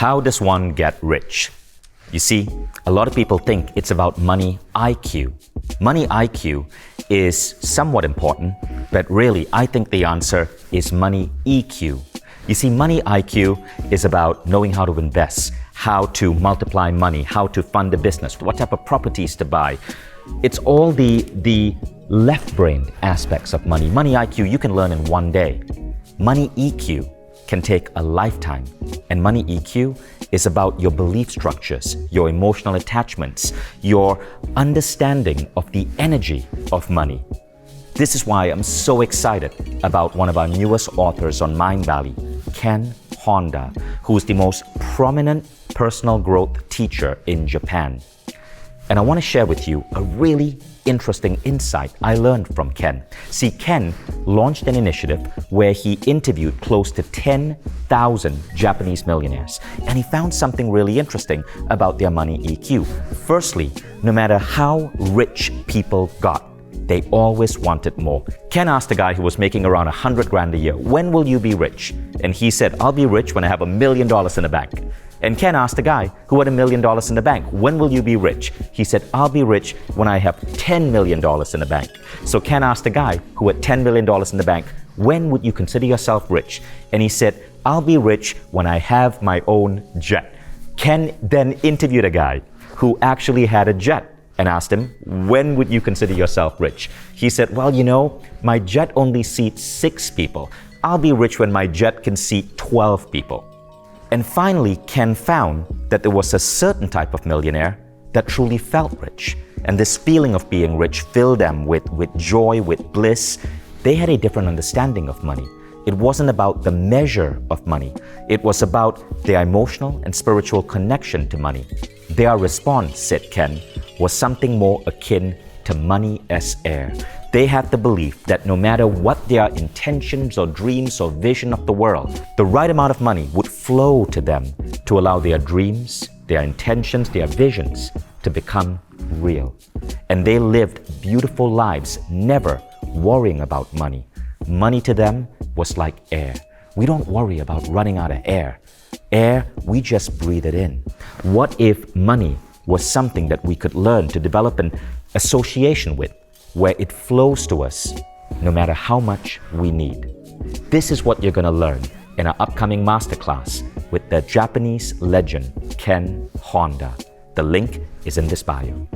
How does one get rich? You see, a lot of people think it's about money IQ. Money IQ is somewhat important, but really I think the answer is money EQ. You see, money IQ is about knowing how to invest, how to multiply money, how to fund a business, what type of properties to buy. It's all the left-brained aspects of money. Money IQ you can learn in one day. Money EQ can take a lifetime. And money EQ is about your belief structures, your emotional attachments, your understanding of the energy of money. This is why I'm so excited about one of our newest authors on Mindvalley, Ken Honda, who is the most prominent personal growth teacher in Japan. And I want to share with you a really interesting insight I learned from Ken. See, Ken launched an initiative where he interviewed close to 10,000 Japanese millionaires, and he found something really interesting about their money EQ. Firstly, no matter how rich people got, they always wanted more. Ken asked a guy who was making around 100 grand a year, when will you be rich? And he said, I'll be rich when I have $1 million in the bank. And Ken asked a guy who had $1 million in the bank, when will you be rich? He said, I'll be rich when I have $10 million in the bank. So Ken asked a guy who had $10 million in the bank, when would you consider yourself rich? And he said, I'll be rich when I have my own jet. Ken then interviewed a guy who actually had a jet and asked him, when would you consider yourself rich? He said, well, you know, my jet only seats 6 people. I'll be rich when my jet can seat 12 people. And finally, Ken found that there was a certain type of millionaire that truly felt rich. And this feeling of being rich filled them with joy, with bliss. They had a different understanding of money. It wasn't about the measure of money. It was about their emotional and spiritual connection to money. Their response, said Ken, was something more akin to money as air. They had the belief that no matter what their intentions or dreams or vision of the world, the right amount of money would flow to them to allow their dreams, their intentions, their visions to become real. And they lived beautiful lives, never worrying about money. Money to them was like air. We don't worry about running out of air. Air, we just breathe it in. What if money was something that we could learn to develop an association with, where it flows to us no matter how much we need? This is what you're going to learn in our upcoming masterclass with the Japanese legend Ken Honda. The link is in this bio.